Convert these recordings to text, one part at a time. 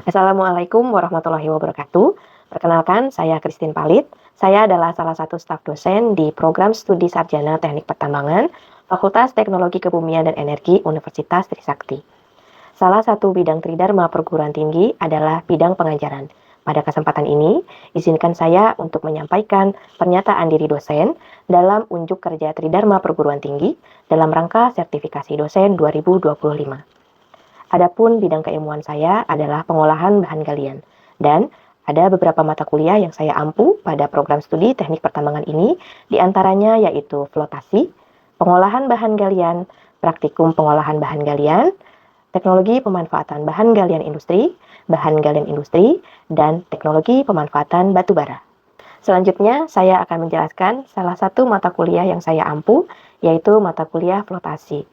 Assalamualaikum warahmatullahi wabarakatuh. Perkenalkan, saya Christine Palit. Saya adalah salah satu staf dosen di Program Studi Sarjana Teknik Pertambangan, Fakultas Teknologi Kebumian dan Energi Universitas Trisakti. Salah satu bidang Tridharma perguruan tinggi adalah bidang pengajaran. Pada kesempatan ini, izinkan saya untuk menyampaikan pernyataan diri dosen dalam unjuk kerja Tridharma perguruan tinggi dalam rangka sertifikasi dosen 2025. Adapun bidang keilmuan saya adalah pengolahan bahan galian, dan ada beberapa mata kuliah yang saya ampu pada program studi teknik pertambangan ini, diantaranya yaitu flotasi, pengolahan bahan galian, praktikum pengolahan bahan galian, teknologi pemanfaatan bahan galian industri, dan teknologi pemanfaatan batu bara. Selanjutnya, saya akan menjelaskan salah satu mata kuliah yang saya ampu, yaitu mata kuliah flotasi.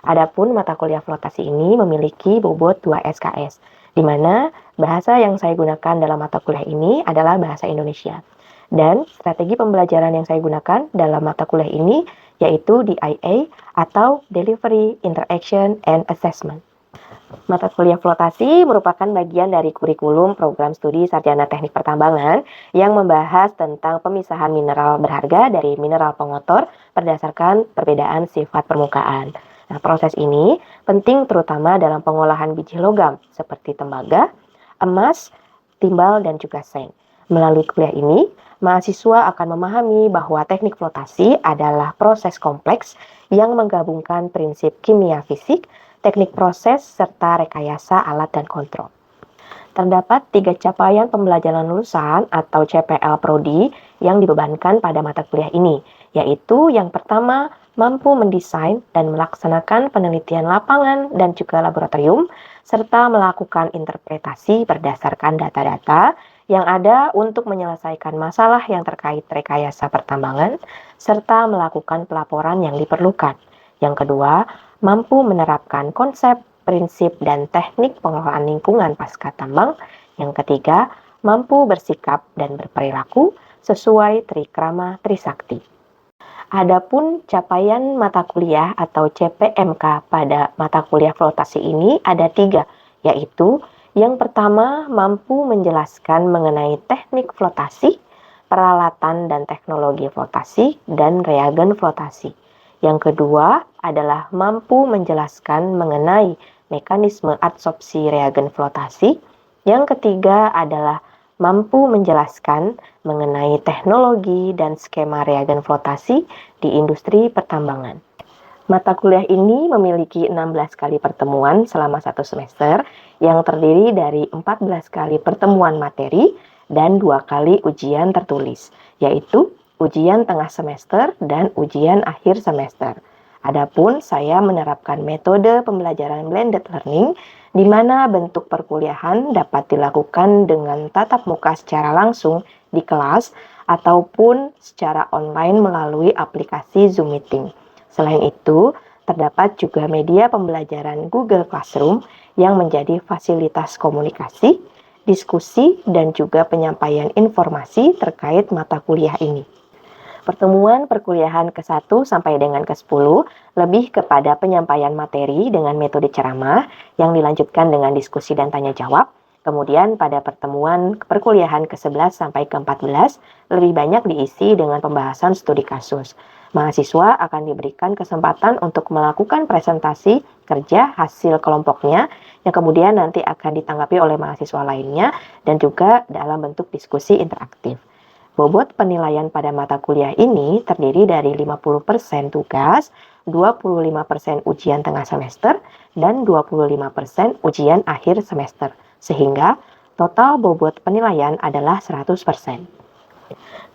Adapun mata kuliah flotasi ini memiliki bobot 2 SKS, di mana bahasa yang saya gunakan dalam mata kuliah ini adalah bahasa Indonesia. Dan strategi pembelajaran yang saya gunakan dalam mata kuliah ini yaitu DIA atau Delivery, Interaction, and Assessment. Mata kuliah flotasi merupakan bagian dari kurikulum program studi sarjana teknik pertambangan yang membahas tentang pemisahan mineral berharga dari mineral pengotor berdasarkan perbedaan sifat permukaan. Nah, proses ini penting terutama dalam pengolahan biji logam seperti tembaga, emas, timbal, dan juga seng. Melalui kuliah ini, mahasiswa akan memahami bahwa teknik flotasi adalah proses kompleks yang menggabungkan prinsip kimia fisik, teknik proses, serta rekayasa alat dan kontrol. Terdapat 3 capaian pembelajaran lulusan atau CPL Prodi yang dibebankan pada mata kuliah ini, yaitu yang pertama, mampu mendesain dan melaksanakan penelitian lapangan dan juga laboratorium, serta melakukan interpretasi berdasarkan data-data yang ada untuk menyelesaikan masalah yang terkait rekayasa pertambangan, serta melakukan pelaporan yang diperlukan. Yang kedua, mampu menerapkan konsep, prinsip, dan teknik pengelolaan lingkungan pasca tambang. Yang ketiga, mampu bersikap dan berperilaku sesuai Trikrama Trisakti. Adapun capaian mata kuliah atau CPMK pada mata kuliah flotasi ini ada 3, yaitu yang pertama mampu menjelaskan mengenai teknik flotasi, peralatan dan teknologi flotasi, dan reagen flotasi. Yang kedua adalah mampu menjelaskan mengenai mekanisme adsorpsi reagen flotasi. Yang ketiga adalah mampu menjelaskan mengenai teknologi dan skema reagen flotasi di industri pertambangan. Mata kuliah ini memiliki 16 kali pertemuan selama 1 semester yang terdiri dari 14 kali pertemuan materi dan 2 kali ujian tertulis, yaitu ujian tengah semester dan ujian akhir semester. Adapun saya menerapkan metode pembelajaran blended learning di mana bentuk perkuliahan dapat dilakukan dengan tatap muka secara langsung di kelas ataupun secara online melalui aplikasi Zoom Meeting. Selain itu, terdapat juga media pembelajaran Google Classroom yang menjadi fasilitas komunikasi, diskusi, dan juga penyampaian informasi terkait mata kuliah ini. Pertemuan perkuliahan ke-1 sampai dengan ke-10 lebih kepada penyampaian materi dengan metode ceramah yang dilanjutkan dengan diskusi dan tanya jawab. Kemudian pada pertemuan perkuliahan ke-11 sampai ke-14 lebih banyak diisi dengan pembahasan studi kasus. Mahasiswa akan diberikan kesempatan untuk melakukan presentasi kerja hasil kelompoknya yang kemudian nanti akan ditanggapi oleh mahasiswa lainnya dan juga dalam bentuk diskusi interaktif. Bobot penilaian pada mata kuliah ini terdiri dari 50% tugas, 25% ujian tengah semester, dan 25% ujian akhir semester, sehingga total bobot penilaian adalah 100%.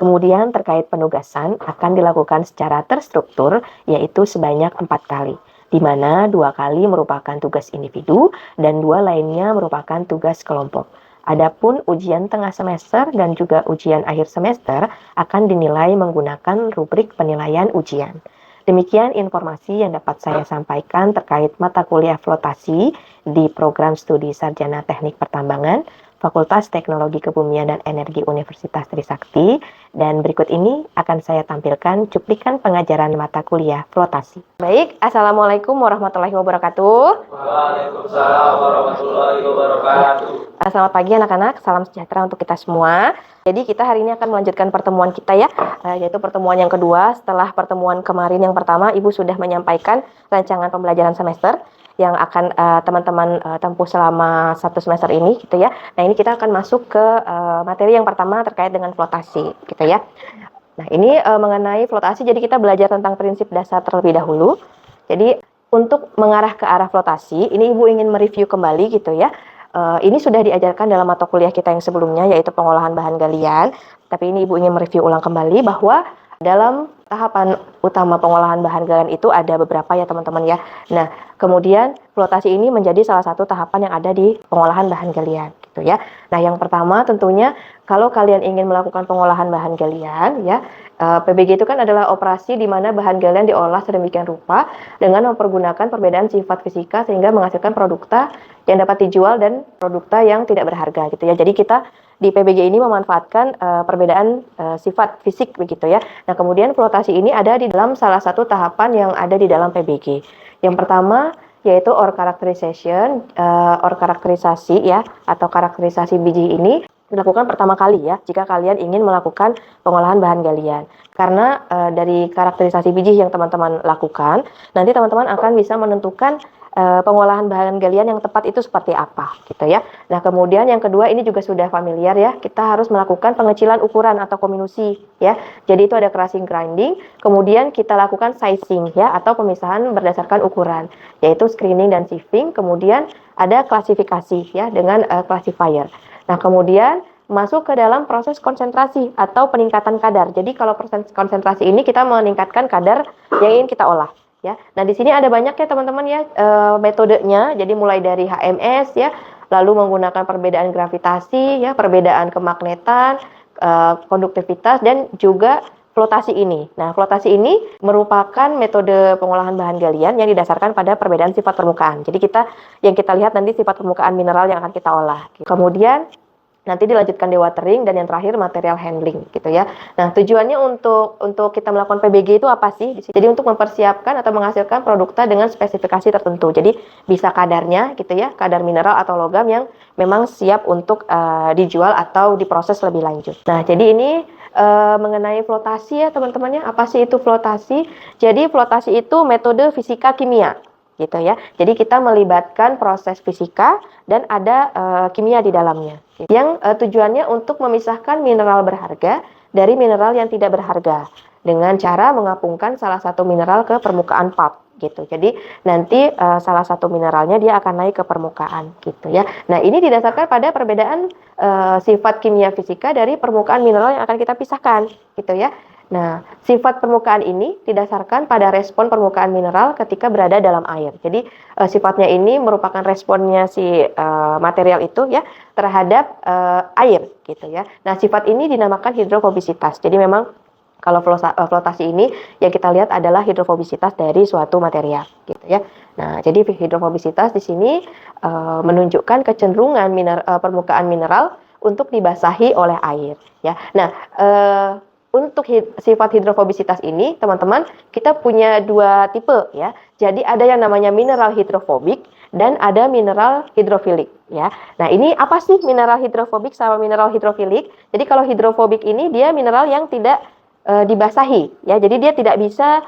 Kemudian terkait penugasan akan dilakukan secara terstruktur, yaitu sebanyak 4 kali, di mana 2 kali merupakan tugas individu dan 2 lainnya merupakan tugas kelompok. Adapun ujian tengah semester dan juga ujian akhir semester akan dinilai menggunakan rubrik penilaian ujian. Demikian informasi yang dapat saya sampaikan terkait mata kuliah flotasi di program studi sarjana teknik pertambangan, Fakultas Teknologi Kebumian dan Energi Universitas Trisakti, dan berikut ini akan saya tampilkan cuplikan pengajaran mata kuliah flotasi. Baik, Assalamualaikum warahmatullahi wabarakatuh. Waalaikumsalam warahmatullahi wabarakatuh. Selamat pagi anak-anak, salam sejahtera untuk kita semua. Jadi kita hari ini akan melanjutkan pertemuan kita ya, yaitu pertemuan yang kedua. Setelah pertemuan kemarin yang pertama, Ibu sudah menyampaikan rancangan pembelajaran semester yang akan teman-teman tempuh selama 1 semester ini gitu ya. Nah, ini kita akan masuk ke materi yang pertama terkait dengan flotasi gitu ya. Nah, ini mengenai flotasi, jadi kita belajar tentang prinsip dasar terlebih dahulu. Jadi untuk mengarah ke arah flotasi, ini Ibu ingin mereview kembali gitu ya. Ini sudah diajarkan dalam mata kuliah kita yang sebelumnya, yaitu pengolahan bahan galian. Tapi ini Ibu ingin mereview ulang kembali bahwa dalam tahapan utama pengolahan bahan galian itu ada beberapa ya teman-teman ya. Nah, kemudian flotasi ini menjadi salah satu tahapan yang ada di pengolahan bahan galian gitu ya. Nah, yang pertama tentunya kalau kalian ingin melakukan pengolahan bahan galian ya, PBG itu kan adalah operasi di mana bahan galian diolah sedemikian rupa dengan mempergunakan perbedaan sifat fisika sehingga menghasilkan produkta yang dapat dijual dan produkta yang tidak berharga gitu ya. Jadi kita di PBG ini memanfaatkan perbedaan sifat fisik begitu ya. Nah, kemudian flotasi ini ada di dalam salah satu tahapan yang ada di dalam PBG. Yang pertama yaitu ore characterization, ore karakterisasi ya, atau karakterisasi biji ini dilakukan pertama kali ya jika kalian ingin melakukan pengolahan bahan galian. Karena dari karakterisasi biji yang teman-teman lakukan, nanti teman-teman akan bisa menentukan pengolahan bahan galian yang tepat itu seperti apa gitu ya. Nah, kemudian yang kedua ini juga sudah familiar ya, kita harus melakukan pengecilan ukuran atau kominusi ya. Jadi itu ada crushing grinding, kemudian kita lakukan sizing ya, atau pemisahan berdasarkan ukuran, yaitu screening dan sieving, kemudian ada klasifikasi ya dengan classifier. Nah, kemudian masuk ke dalam proses konsentrasi atau peningkatan kadar. Jadi kalau proses konsentrasi ini kita meningkatkan kadar yang ingin kita olah. Ya, nah di sini ada banyak ya teman-teman ya metodenya. Jadi mulai dari HMS ya, lalu menggunakan perbedaan gravitasi ya, perbedaan kemagnetan, konduktivitas dan juga flotasi ini. Nah, flotasi ini merupakan metode pengolahan bahan galian yang didasarkan pada perbedaan sifat permukaan. Jadi yang kita lihat nanti sifat permukaan mineral yang akan kita olah. Kemudian nanti dilanjutkan dewatering dan yang terakhir material handling gitu ya. Nah, tujuannya untuk kita melakukan PBG itu apa sih? Jadi untuk mempersiapkan atau menghasilkan produkta dengan spesifikasi tertentu. Jadi bisa kadarnya gitu ya, kadar mineral atau logam yang memang siap untuk dijual atau diproses lebih lanjut. Nah, jadi ini mengenai flotasi ya teman-teman ya. Apa sih itu flotasi? Jadi flotasi itu metode fisika kimia gitu ya. Jadi kita melibatkan proses fisika dan ada kimia di dalamnya. Yang tujuannya untuk memisahkan mineral berharga dari mineral yang tidak berharga dengan cara mengapungkan salah satu mineral ke permukaan pulp gitu. Jadi nanti salah satu mineralnya dia akan naik ke permukaan gitu ya. Nah, ini didasarkan pada perbedaan sifat kimia fisika dari permukaan mineral yang akan kita pisahkan gitu ya. Nah, sifat permukaan ini didasarkan pada respon permukaan mineral ketika berada dalam air. Jadi, sifatnya ini merupakan responnya si material itu ya terhadap air gitu ya. Nah, sifat ini dinamakan hidrofobisitas. Jadi memang kalau flotasi ini yang kita lihat adalah hidrofobisitas dari suatu material gitu ya. Nah, jadi hidrofobisitas di sini menunjukkan kecenderungan permukaan mineral untuk dibasahi oleh air ya. Nah, untuk sifat hidrofobisitas ini, teman-teman, kita punya dua tipe ya. Jadi ada yang namanya mineral hidrofobik dan ada mineral hidrofilik ya. Nah, ini apa sih mineral hidrofobik sama mineral hidrofilik? Jadi kalau hidrofobik ini dia mineral yang tidak dibasahi ya. Jadi dia tidak bisa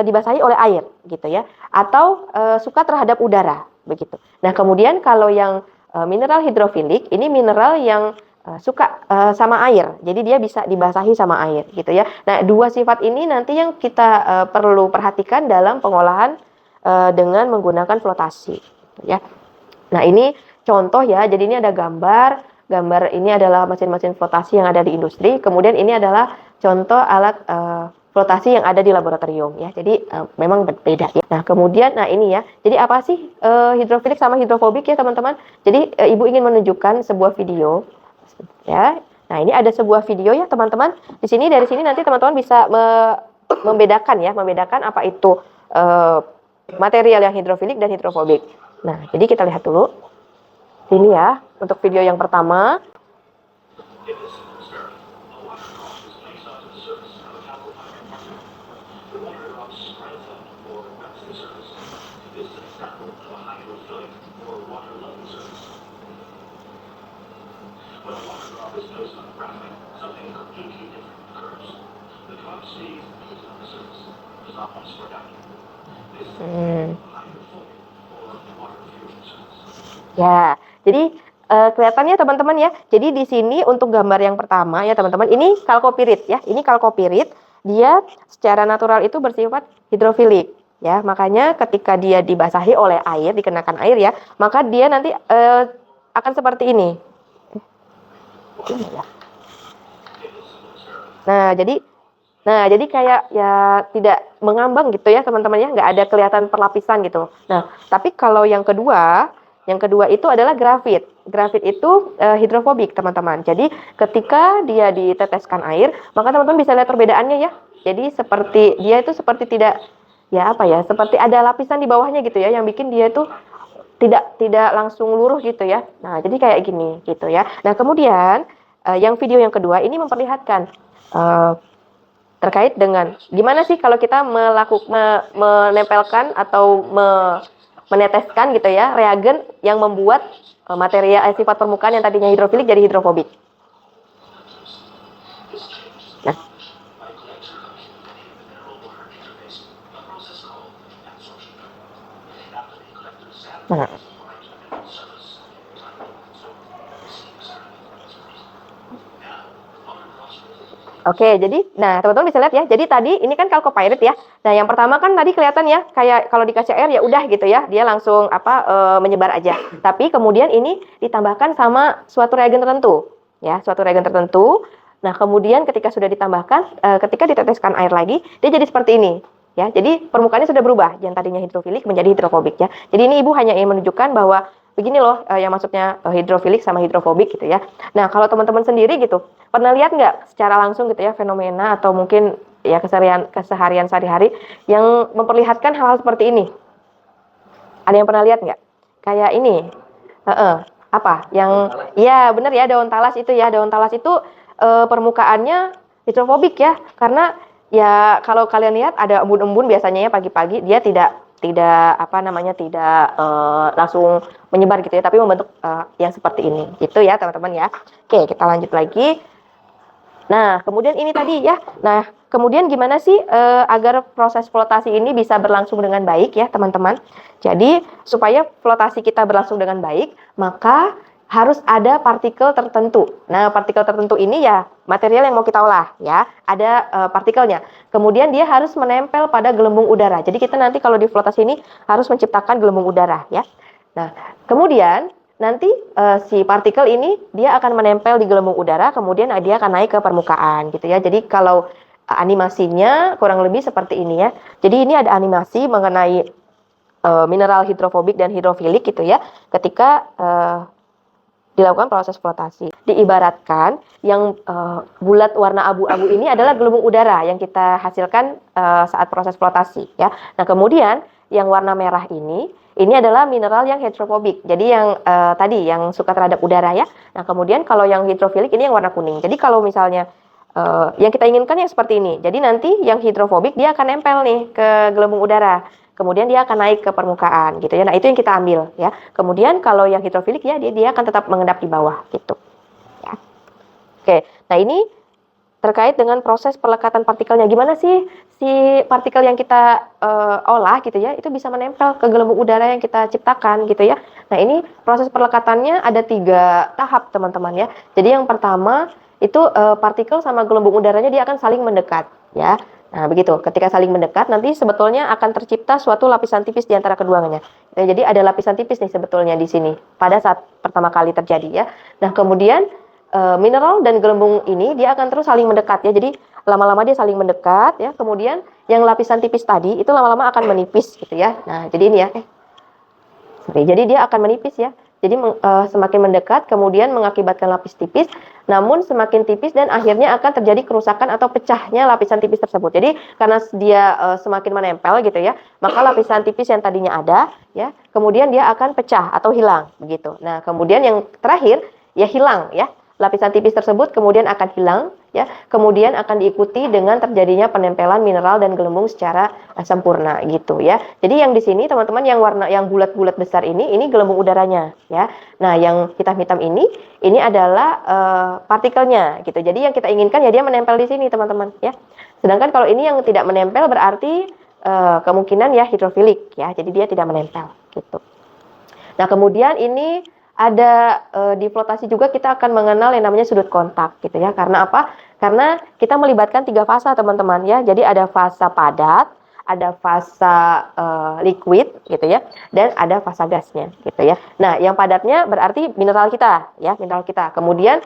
dibasahi oleh air gitu ya. Atau suka terhadap udara begitu. Nah, kemudian kalau yang mineral hidrofilik ini mineral yang suka sama air, jadi dia bisa dibasahi sama air gitu ya. Nah, dua sifat ini nanti yang kita perlu perhatikan dalam pengolahan dengan menggunakan flotasi gitu ya. Nah, ini contoh ya, jadi ini ada gambar ini adalah mesin-mesin flotasi yang ada di industri, kemudian ini adalah contoh alat flotasi yang ada di laboratorium ya. Jadi memang berbeda ya. Nah, kemudian ini ya. Jadi apa sih hidrofilik sama hidrofobik ya, teman-teman? Jadi Ibu ingin menunjukkan sebuah video ya. Nah, ini ada sebuah video ya, teman-teman. Dari sini nanti teman-teman bisa membedakan apa itu material yang hidrofilik dan hidrofobik. Nah, jadi kita lihat dulu. Ini ya, untuk video yang pertama. Ya, jadi kelihatannya teman-teman ya. Jadi di sini untuk gambar yang pertama ya teman-teman, ini kalkopirit ya. Ini kalkopirit, dia secara natural itu bersifat hidrofilik ya. Makanya ketika dia dibasahi oleh air, dikenakan air ya, maka dia nanti akan seperti ini. Nah, jadi kayak ya tidak mengambang gitu ya teman-teman ya, nggak ada kelihatan perlapisan gitu. Nah, tapi kalau yang kedua itu adalah grafit. Grafit itu hidrofobik teman-teman. Jadi ketika dia diteteskan air, maka teman-teman bisa lihat perbedaannya ya. Jadi seperti dia itu seperti tidak ya apa ya, seperti ada lapisan di bawahnya gitu ya, yang bikin dia itu tidak langsung luruh gitu ya. Nah, jadi kayak gini gitu ya. Nah, kemudian yang video yang kedua ini memperlihatkan terkait dengan gimana sih kalau kita menempelkan atau meneteskan gitu ya reagen yang membuat material sifat permukaan yang tadinya hidrofilik jadi hidrofobik. Nah. Oke, jadi, nah teman-teman bisa lihat ya. Jadi tadi ini kan kalkopirit ya. Nah yang pertama kan tadi kelihatan ya, kayak kalau dikasih air ya udah gitu ya, dia langsung menyebar aja. Tapi kemudian ini ditambahkan sama suatu reagen tertentu, ya, suatu reagen tertentu. Nah kemudian ketika sudah ditambahkan, ketika diteteskan air lagi, dia jadi seperti ini. Ya, jadi permukaannya sudah berubah, yang tadinya hidrofilik menjadi hidrofobik ya. Jadi ini ibu hanya ingin menunjukkan bahwa begini loh yang maksudnya hidrofilik sama hidrofobik gitu ya. Nah kalau teman-teman sendiri gitu, pernah lihat nggak secara langsung gitu ya fenomena atau mungkin ya keseharian sehari-hari yang memperlihatkan hal-hal seperti ini? Ada yang pernah lihat nggak? Kayak ini, apa? Yang, ya benar ya daun talas itu ya, daun talas itu permukaannya hidrofobik ya, karena ya kalau kalian lihat ada embun-embun biasanya ya pagi-pagi dia tidak langsung menyebar gitu ya, tapi membentuk yang seperti ini gitu ya teman-teman ya. Oke, kita lanjut lagi. Nah kemudian ini tadi ya, nah kemudian gimana sih agar proses flotasi ini bisa berlangsung dengan baik ya teman-teman. Jadi supaya flotasi kita berlangsung dengan baik, maka harus ada partikel tertentu. Nah, partikel tertentu ini ya material yang mau kita olah ya, ada partikelnya. Kemudian dia harus menempel pada gelembung udara. Jadi kita nanti kalau di flotasi ini harus menciptakan gelembung udara ya. Nah, kemudian nanti si partikel ini dia akan menempel di gelembung udara, kemudian dia akan naik ke permukaan gitu ya. Jadi kalau animasinya kurang lebih seperti ini ya. Jadi ini ada animasi mengenai mineral hidrofobik dan hidrofilik gitu ya. Ketika dilakukan proses flotasi. Diibaratkan yang bulat warna abu-abu ini adalah gelembung udara yang kita hasilkan saat proses flotasi ya. Nah, kemudian yang warna merah ini adalah mineral yang hidrofobik. Jadi yang tadi yang suka terhadap udara ya. Nah, kemudian kalau yang hidrofilik ini yang warna kuning. Jadi kalau misalnya yang kita inginkan yang seperti ini. Jadi nanti yang hidrofobik dia akan nempel nih ke gelembung udara. Kemudian dia akan naik ke permukaan gitu ya. Nah, itu yang kita ambil ya. Kemudian kalau yang hidrofilik ya dia akan tetap mengendap di bawah gitu. Ya. Oke. Nah, ini terkait dengan proses pelekatan partikelnya. Gimana sih si partikel yang kita olah gitu ya, itu bisa menempel ke gelembung udara yang kita ciptakan gitu ya. Nah, ini proses pelekatannya ada 3 tahap teman-teman ya. Jadi yang pertama itu partikel sama gelembung udaranya dia akan saling mendekat ya. Nah, begitu. Ketika saling mendekat, nanti sebetulnya akan tercipta suatu lapisan tipis di antara keduanya. Nah, jadi ada lapisan tipis nih sebetulnya di sini pada saat pertama kali terjadi ya. Nah, kemudian mineral dan gelembung ini dia akan terus saling mendekat ya. Jadi lama-lama dia saling mendekat ya. Kemudian yang lapisan tipis tadi itu lama-lama akan menipis gitu ya. Nah, jadi ini ya. Jadi dia akan menipis ya. Jadi semakin mendekat kemudian mengakibatkan lapis tipis, namun semakin tipis dan akhirnya akan terjadi kerusakan atau pecahnya lapisan tipis tersebut. Jadi karena dia semakin menempel gitu ya, maka lapisan tipis yang tadinya ada ya, kemudian dia akan pecah atau hilang begitu. Nah, kemudian yang terakhir ya hilang ya. Lapisan tipis tersebut kemudian akan hilang ya, kemudian akan diikuti dengan terjadinya penempelan mineral dan gelembung secara sempurna gitu ya. Jadi yang di sini teman-teman yang warna yang bulat-bulat besar ini gelembung udaranya ya. Nah, yang hitam-hitam ini adalah partikelnya gitu. Jadi yang kita inginkan ya dia menempel di sini teman-teman ya. Sedangkan kalau ini yang tidak menempel berarti kemungkinan ya hidrofilik ya. Jadi dia tidak menempel gitu. Nah, kemudian ini ada di flotasi juga kita akan mengenal yang namanya sudut kontak gitu ya. Karena apa? Karena kita melibatkan 3 fasa teman-teman ya. Jadi ada fasa padat, ada fasa liquid gitu ya, dan ada fasa gasnya gitu ya. Nah, yang padatnya berarti mineral kita ya, mineral kita. Kemudian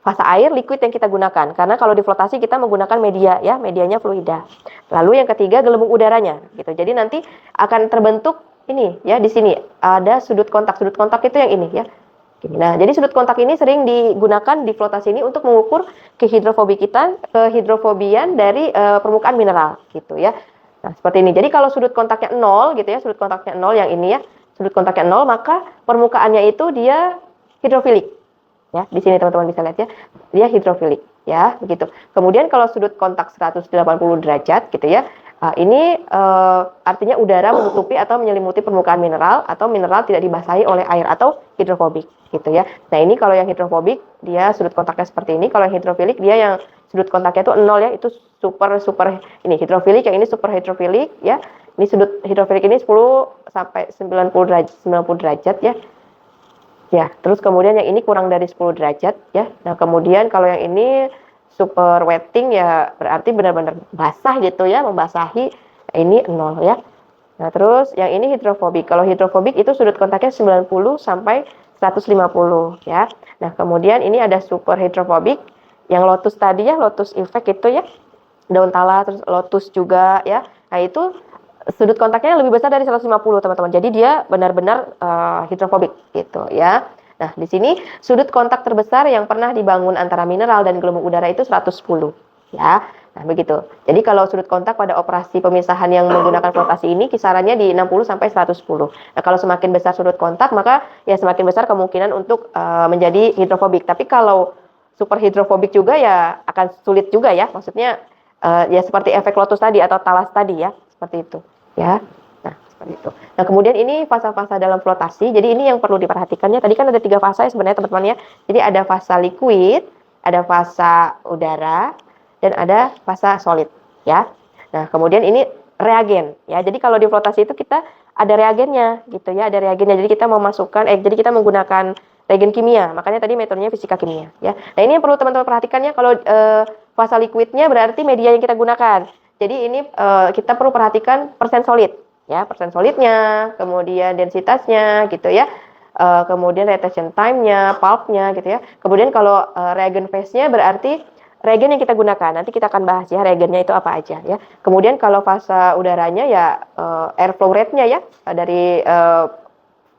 fasa air liquid yang kita gunakan. Karena kalau di flotasi kita menggunakan media ya, medianya fluida. Lalu yang ketiga gelembung udaranya gitu. Jadi nanti akan terbentuk ini ya, di sini ada sudut kontak. Sudut kontak itu yang ini ya. Nah, jadi sudut kontak ini sering digunakan di flotasi ini untuk mengukur kehidrofobian dari permukaan mineral gitu ya. Nah, seperti ini. Jadi kalau sudut kontaknya 0 gitu ya, sudut kontaknya 0 yang ini ya, sudut kontaknya 0, maka permukaannya itu dia hidrofilik. Ya, di sini teman-teman bisa lihat ya. Dia hidrofilik ya, begitu. Kemudian kalau sudut kontak 180 derajat gitu ya, ini artinya udara menutupi atau menyelimuti permukaan mineral atau mineral tidak dibasahi oleh air atau hidrofobik gitu ya. Nah, ini kalau yang hidrofobik dia sudut kontaknya seperti ini. Kalau yang hidrofilik dia yang sudut kontaknya itu 0 ya, itu super ini hidrofilik, yang ini super hidrofilik ya. Ini sudut hidrofilik ini 10 sampai 90 derajat ya. Ya, terus kemudian yang ini kurang dari 10 derajat ya. Nah, kemudian kalau yang ini super wetting ya berarti benar-benar basah gitu ya, membasahi. Ini 0 ya. Nah, terus yang ini hidrofobik. Kalau hidrofobik itu sudut kontaknya 90 sampai 150 ya. Nah, kemudian ini ada super hidrofobik yang lotus tadi ya, lotus effect itu ya. Daun tala, terus lotus juga ya. Nah, itu sudut kontaknya lebih besar dari 150 teman-teman. Jadi dia benar-benar hidrofobik gitu ya. Nah, di sini sudut kontak terbesar yang pernah dibangun antara mineral dan gelembung udara itu 110 ya. Nah, begitu. Jadi kalau sudut kontak pada operasi pemisahan yang menggunakan flotasi ini kisarannya di 60 sampai 110. Nah, kalau semakin besar sudut kontak maka ya semakin besar kemungkinan untuk menjadi hidrofobik. Tapi kalau super hidrofobik juga ya akan sulit juga ya. Maksudnya ya seperti efek lotus tadi atau talas tadi ya, seperti itu ya. Nah, seperti itu. Nah, kemudian ini fasa-fasa dalam flotasi. Jadi ini yang perlu diperhatikannya. Tadi kan ada 3 fasa ya sebenarnya teman-teman ya. Jadi ada fasa liquid, ada fasa udara, dan ada fasa solid ya. Nah, kemudian ini reagen ya. Jadi kalau di flotasi itu kita ada reagennya gitu ya, ada reagennya. Jadi kita memasukkan jadi kita menggunakan reagen kimia. Makanya tadi metodenya fisika kimia ya. Nah, ini yang perlu teman-teman perhatikannya kalau fasa liquidnya berarti media yang kita gunakan. Jadi ini kita perlu perhatikan persen solid ya, persen solidnya, kemudian densitasnya gitu ya. Kemudian retention time-nya, pulp-nya gitu ya. Kemudian kalau reagen phase-nya berarti reagen yang kita gunakan. Nanti kita akan bahas ya reagennya itu apa aja ya. Kemudian kalau fasa udaranya ya air flow rate-nya ya dari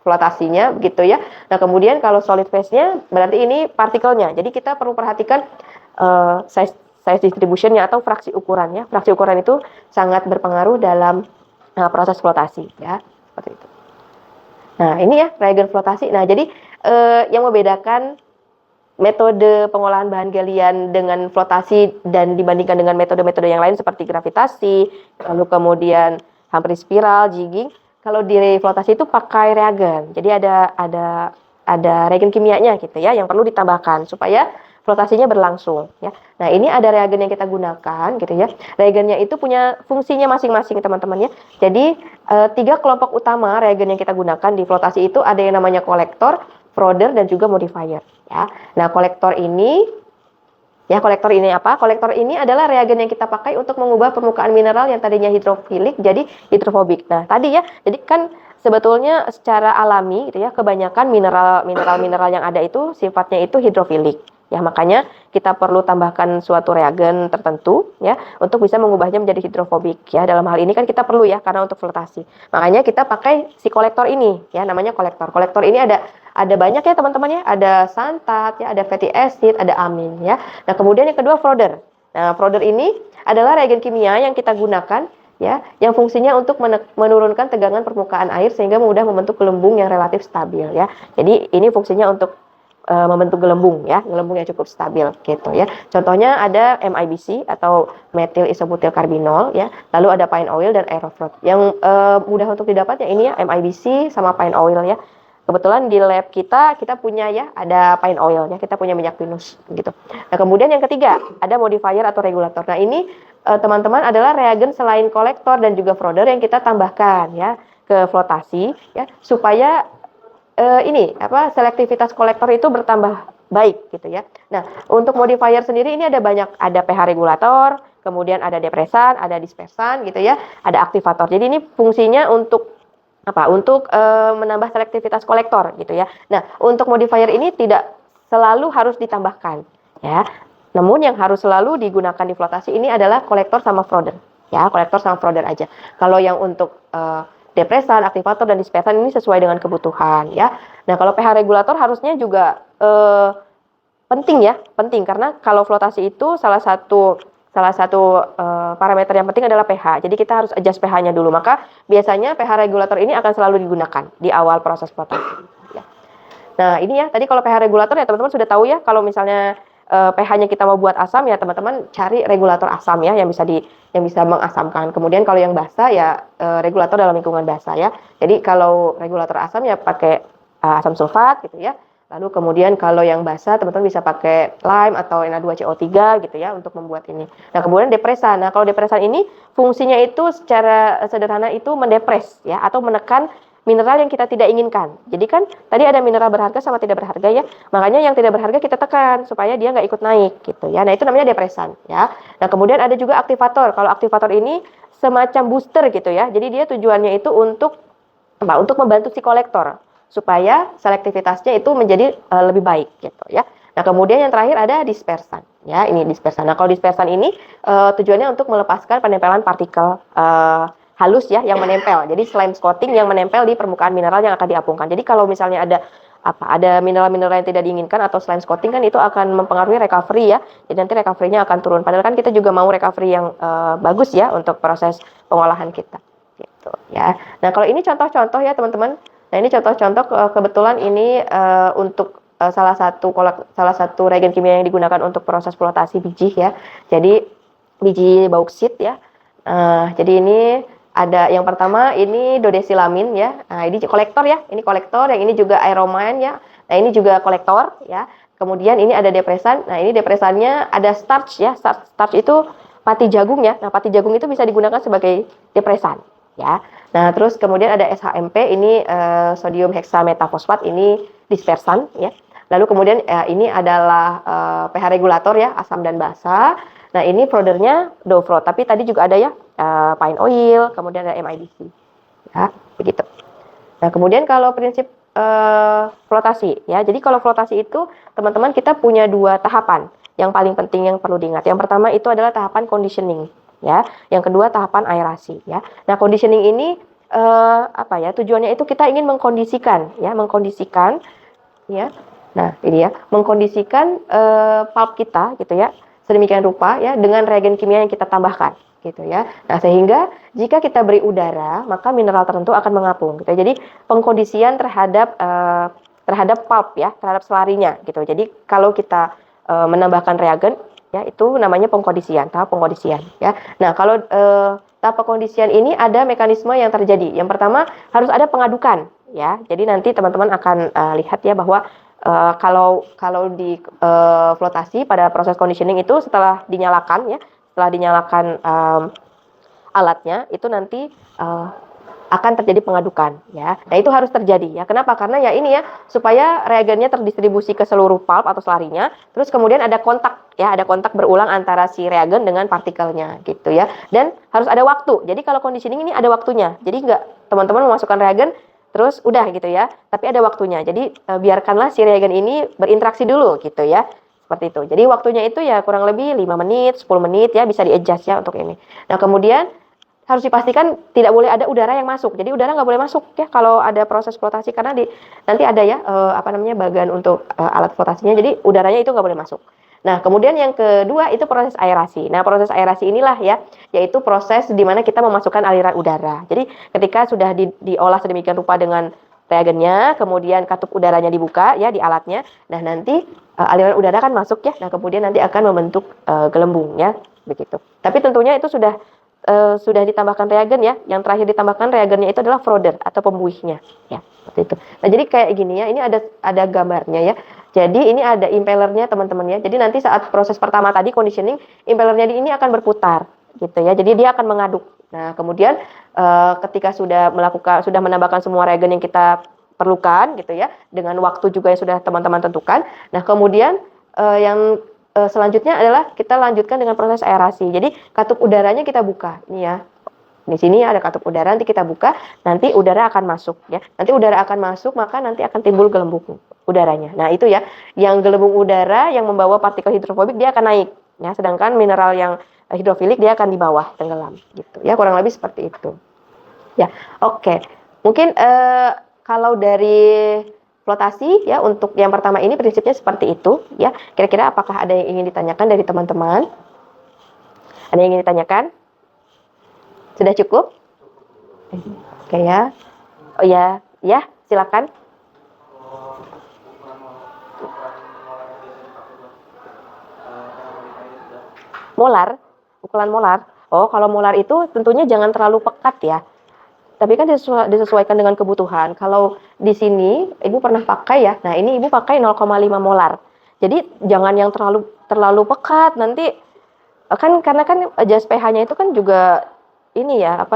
flotasinya begitu ya. Nah, kemudian kalau solid phase-nya berarti ini partikelnya. Jadi kita perlu perhatikan size distribution-nya atau fraksi ukurannya. Fraksi ukuran itu sangat berpengaruh dalam proses flotasi ya, seperti itu. Nah, ini ya reagen flotasi. Nah, jadi yang membedakan metode pengolahan bahan galian dengan flotasi dan dibandingkan dengan metode-metode yang lain seperti gravitasi, lalu kemudian hampir spiral, jigging. Kalau di flotasi itu pakai reagen. Jadi ada reagen kimianya gitu ya yang perlu ditambahkan supaya flotasinya berlangsung ya. Nah, ini ada reagen yang kita gunakan gitu ya. Reagennya itu punya fungsinya masing-masing teman-teman ya. Jadi 3 kelompok utama reagen yang kita gunakan di flotasi itu ada yang namanya kolektor, Froder, dan juga modifier ya. Nah, kolektor ini apa? Kolektor ini adalah reagen yang kita pakai untuk mengubah permukaan mineral yang tadinya hidrofilik jadi hidrofobik. Nah, tadi ya, jadi kan sebetulnya secara alami gitu ya, kebanyakan mineral yang ada itu sifatnya itu hidrofilik. Ya, makanya kita perlu tambahkan suatu reagen tertentu ya untuk bisa mengubahnya menjadi hidrofobik ya. Dalam hal ini kan kita perlu ya karena untuk flotasi. Makanya kita pakai si kolektor ini ya, namanya kolektor. Kolektor ini ada banyak ya teman-teman ya, ada santat ya, ada fatty acid, ada amin ya. Nah, kemudian yang kedua Froder. Nah, Froder ini adalah reagen kimia yang kita gunakan ya, yang fungsinya untuk menurunkan tegangan permukaan air sehingga mudah membentuk gelembung yang relatif stabil ya. Jadi ini fungsinya untuk membentuk gelembung ya, gelembung yang cukup stabil gitu ya. Contohnya ada MIBC atau metil isobutyl karbinol ya, lalu ada pine oil dan aeroflot. Yang mudah untuk didapat ya ini ya, MIBC sama pine oil ya. Kebetulan di lab kita punya ya, ada pine oil ya, kita punya minyak pinus gitu. Nah, kemudian yang ketiga ada modifier atau regulator. Nah, ini teman-teman adalah reagen selain kolektor dan juga Froder yang kita tambahkan ya ke flotasi ya supaya selektivitas kolektor itu bertambah baik gitu ya. Nah, untuk modifier sendiri ini ada banyak, ada pH regulator, kemudian ada depresan, ada dispersan gitu ya, ada aktivator. Jadi ini fungsinya untuk menambah selektivitas kolektor gitu ya. Nah, untuk modifier ini tidak selalu harus ditambahkan ya. Namun yang harus selalu digunakan di flotasi ini adalah kolektor sama Froder ya, kolektor sama Froder aja. Kalau yang untuk depresan, aktivator dan dispersan ini sesuai dengan kebutuhan ya. Nah, kalau pH regulator harusnya juga penting ya, penting karena kalau flotasi itu salah satu parameter yang penting adalah pH. Jadi kita harus adjust pH-nya dulu. Maka biasanya pH regulator ini akan selalu digunakan di awal proses flotasi. Ya. Nah, ini ya, tadi kalau pH regulator ya teman-teman sudah tahu ya, kalau misalnya pH-nya kita mau buat asam ya teman-teman cari regulator asam ya yang bisa mengasamkan. Kemudian kalau yang basa ya regulator dalam lingkungan basa ya. Jadi kalau regulator asam ya pakai asam sulfat gitu ya. Lalu kemudian kalau yang basa teman-teman bisa pakai lime atau Na2CO3 gitu ya untuk membuat ini. Nah, kemudian depresan. Nah, kalau depresan ini fungsinya itu secara sederhana itu mendepres ya atau menekan mineral yang kita tidak inginkan. Jadi kan tadi ada mineral berharga sama tidak berharga ya. Makanya yang tidak berharga kita tekan supaya dia nggak ikut naik gitu ya. Nah, itu namanya depresan ya. Nah, kemudian ada juga aktivator. Kalau aktivator ini semacam booster gitu ya. Jadi dia tujuannya itu untuk membantu si kolektor supaya selektivitasnya itu menjadi lebih baik gitu ya. Nah, kemudian yang terakhir ada dispersan ya. Ini dispersan. Nah, kalau dispersan ini tujuannya untuk melepaskan penempelan partikel halus ya yang menempel. Jadi slime coating yang menempel di permukaan mineral yang akan diapungkan. Jadi kalau misalnya ada mineral-mineral yang tidak diinginkan atau slime coating kan itu akan mempengaruhi recovery ya. Jadi nanti recovery-nya akan turun. Padahal kan kita juga mau recovery yang bagus ya untuk proses pengolahan kita. Gitu ya. Nah, kalau ini contoh-contoh ya teman-teman. Nah, ini contoh-contoh kebetulan ini untuk salah satu reagen kimia yang digunakan untuk proses flotasi biji ya. Jadi biji bauksit ya. Jadi ini ada yang pertama ini dodesilamin ya. Nah, ini kolektor ya. Ini kolektor, yang ini juga aeroman ya. Nah, ini juga kolektor ya. Kemudian ini ada depresan. Nah, ini depresannya ada starch ya. Starch itu pati jagung ya. Nah, pati jagung itu bisa digunakan sebagai depresan ya. Nah, terus kemudian ada SHMP, ini sodium heksametafosfat, ini dispersan ya. Lalu kemudian ini adalah pH regulator ya, asam dan basa. Nah, ini Frodernya Dofrot, tapi tadi juga ada ya pine oil, kemudian ada MIBC. Ya, begitu. Nah, kemudian kalau prinsip flotasi ya. Jadi kalau flotasi itu teman-teman kita punya dua tahapan yang paling penting yang perlu diingat. Yang pertama itu adalah tahapan conditioning ya. Yang kedua tahapan aerasi ya. Nah, conditioning ini tujuannya itu kita ingin mengkondisikan ya. Nah, ini ya, mengkondisikan pulp kita gitu ya. Sedemikian rupa ya dengan reagen kimia yang kita tambahkan gitu ya. Nah, sehingga jika kita beri udara, maka mineral tertentu akan mengapung gitu. Jadi pengkondisian terhadap pulp ya, terhadap selarinya gitu. Jadi kalau kita menambahkan reagen ya itu namanya pengkondisian, tahap pengkondisian ya. Nah, kalau tahap pengkondisian ini ada mekanisme yang terjadi. Yang pertama harus ada pengadukan ya. Jadi nanti teman-teman akan lihat ya bahwa kalau di flotasi pada proses conditioning itu setelah dinyalakan alatnya itu nanti akan terjadi pengadukan ya. Nah, itu harus terjadi ya. Kenapa? Karena ya ini ya supaya reagennya terdistribusi ke seluruh pulp atau selarinya. Terus kemudian ada kontak berulang antara si reagen dengan partikelnya gitu ya. Dan harus ada waktu. Jadi kalau conditioning ini ada waktunya. Jadi nggak teman-teman memasukkan reagen terus udah gitu ya, tapi ada waktunya. Jadi biarkanlah si reagen ini berinteraksi dulu gitu ya. Seperti itu. Jadi waktunya itu ya kurang lebih 5 menit, 10 menit ya, bisa di-adjust ya untuk ini. Nah, kemudian harus dipastikan tidak boleh ada udara yang masuk. Jadi udara nggak boleh masuk ya kalau ada proses flotasi, karena nanti ada ya bagian untuk alat flotasinya. Jadi udaranya itu nggak boleh masuk. Nah, kemudian yang kedua itu proses aerasi. Nah, proses aerasi inilah ya, yaitu proses di mana kita memasukkan aliran udara. Jadi ketika sudah diolah sedemikian rupa dengan reagennya, kemudian katup udaranya dibuka ya di alatnya. Nah, nanti aliran udara kan masuk ya. Nah, kemudian nanti akan membentuk gelembung ya, begitu. Tapi tentunya itu sudah ditambahkan reagen ya. Yang terakhir ditambahkan reagennya itu adalah Froder atau pembuihnya ya, seperti itu. Nah, jadi kayak gini ya, ini ada gambarnya ya. Jadi ini ada impellernya teman-teman ya. Jadi nanti saat proses pertama tadi conditioning, impellernya ini akan berputar gitu ya. Jadi dia akan mengaduk. Nah, kemudian ketika sudah menambahkan semua reagen yang kita perlukan gitu ya, dengan waktu juga yang sudah teman-teman tentukan. Nah, kemudian yang selanjutnya adalah kita lanjutkan dengan proses aerasi. Jadi katup udaranya kita buka, ini ya. Di sini ada katup udara, nanti kita buka, nanti udara akan masuk ya. Nanti udara akan masuk, maka nanti akan timbul gelembung udaranya. Nah, itu ya, yang gelembung udara yang membawa partikel hidrofobik dia akan naik ya, sedangkan mineral yang hidrofilik dia akan di bawah tenggelam gitu. Ya, kurang lebih seperti itu. Ya, oke. Mungkin kalau dari flotasi ya untuk yang pertama ini prinsipnya seperti itu ya. Kira-kira apakah ada yang ingin ditanyakan dari teman-teman? Ada yang ingin ditanyakan? Sudah cukup? Oke ya. Oh ya, ya, silakan. Molar, ukuran molar. Oh, kalau molar itu tentunya jangan terlalu pekat ya. Tapi kan disesuaikan dengan kebutuhan. Kalau di sini Ibu pernah pakai ya. Nah, ini Ibu pakai 0,5 molar. Jadi jangan yang terlalu pekat. Nanti karena kan jas pH-nya itu kan juga ini ya,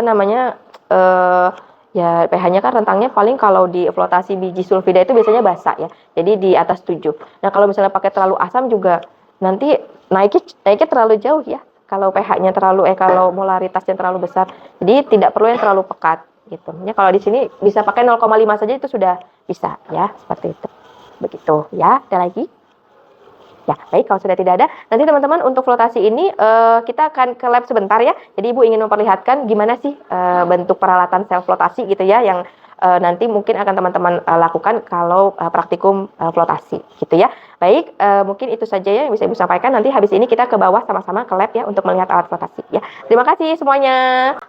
ya pH-nya kan rentangnya paling kalau di flotasi biji sulfida itu biasanya basah ya. Jadi di atas 7. Nah, kalau misalnya pakai terlalu asam juga nanti naiknya terlalu jauh ya. Kalau kalau molaritasnya terlalu besar. Jadi tidak perlu yang terlalu pekat gitu. Ya, kalau di sini bisa pakai 0,5 saja itu sudah bisa ya, seperti itu. Begitu ya. Ada lagi? Ya, baik, kalau sudah tidak ada, nanti teman-teman untuk flotasi ini kita akan ke lab sebentar ya. Jadi Ibu ingin memperlihatkan gimana sih bentuk peralatan sel flotasi gitu ya, yang nanti mungkin akan teman-teman lakukan kalau praktikum flotasi gitu ya. Baik, mungkin itu saja ya yang bisa Ibu sampaikan. Nanti habis ini kita ke bawah sama-sama ke lab ya untuk melihat alat flotasi ya. Terima kasih semuanya.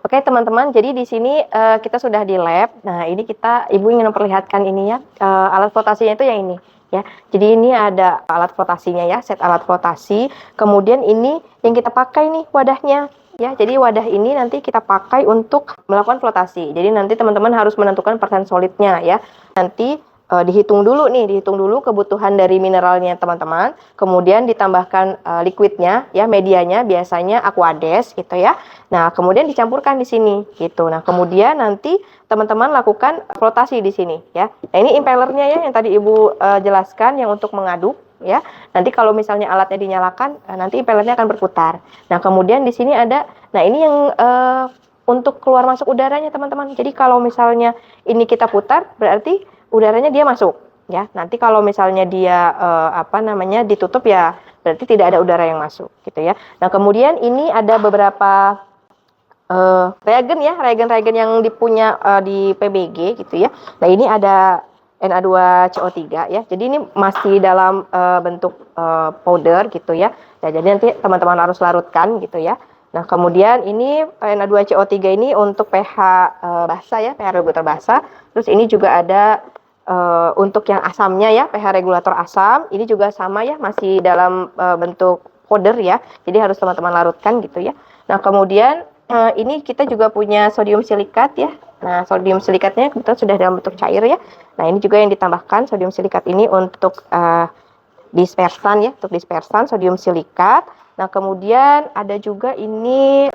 Oke teman-teman, jadi di sini kita sudah di lab. Nah, ini Ibu ingin memperlihatkan ini ya, alat flotasinya itu yang ini. Ya, jadi ini ada alat flotasinya ya, set alat flotasi. Kemudian ini yang kita pakai nih wadahnya. Ya, jadi wadah ini nanti kita pakai untuk melakukan flotasi. Jadi nanti teman-teman harus menentukan persen solidnya ya. Nanti dihitung dulu kebutuhan dari mineralnya teman-teman. Kemudian ditambahkan liquidnya ya, medianya biasanya Aquades gitu ya. Nah, kemudian dicampurkan di sini gitu. Nah, kemudian nanti teman-teman lakukan flotasi di sini ya. Nah, ini impellernya ya yang tadi Ibu jelaskan yang untuk mengaduk ya. Nanti kalau misalnya alatnya dinyalakan, nanti impellernya akan berputar. Nah, kemudian di sini ada, nah ini yang untuk keluar masuk udaranya teman-teman. Jadi kalau misalnya ini kita putar, berarti udaranya dia masuk ya. Nanti kalau misalnya dia ditutup ya, berarti tidak ada udara yang masuk gitu ya. Nah, kemudian ini ada beberapa reagen yang dipunya di PBG gitu ya. Nah, ini ada Na2CO3 ya. Jadi ini masih dalam bentuk powder gitu ya. Nah, jadi nanti teman-teman harus larutkan gitu ya. Nah, kemudian ini Na2CO3 ini untuk pH basah ya, pH regulator basah. Terus ini juga ada untuk yang asamnya ya, pH regulator asam. Ini juga sama ya, masih dalam bentuk powder ya. Jadi harus teman-teman larutkan gitu ya. Nah, kemudian ini kita juga punya sodium silikat ya. Nah, sodium silikatnya kebetulan sudah dalam bentuk cair ya. Nah, ini juga yang ditambahkan sodium silikat ini untuk dispersan ya, untuk dispersan sodium silikat. Nah, kemudian ada juga ini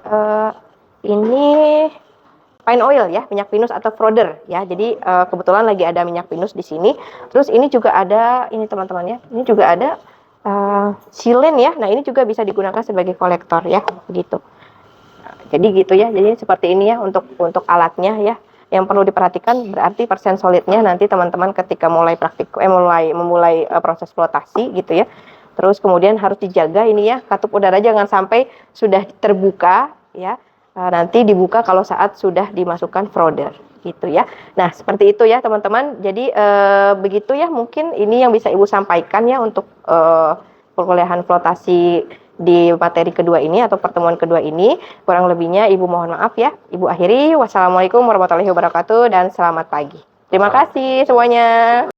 pine oil ya, minyak pinus atau Froder ya. Jadi kebetulan lagi ada minyak pinus di sini. Terus ini juga ada ini teman-teman ya. Ini juga ada silen ya. Nah, ini juga bisa digunakan sebagai kolektor ya, begitu. Jadi gitu ya, jadi seperti ini ya untuk alatnya ya. Yang perlu diperhatikan berarti persen solidnya nanti teman-teman ketika memulai proses flotasi gitu ya. Terus kemudian harus dijaga ini ya, katup udara jangan sampai sudah terbuka ya. Nanti dibuka kalau saat sudah dimasukkan folder gitu ya. Nah, seperti itu ya teman-teman. Jadi begitu ya mungkin ini yang bisa Ibu sampaikan ya untuk perkuliahan flotasi di materi kedua ini atau pertemuan kedua ini. Kurang lebihnya Ibu mohon maaf ya. Ibu akhiri. Wassalamualaikum warahmatullahi wabarakatuh dan selamat pagi. Terima kasih semuanya.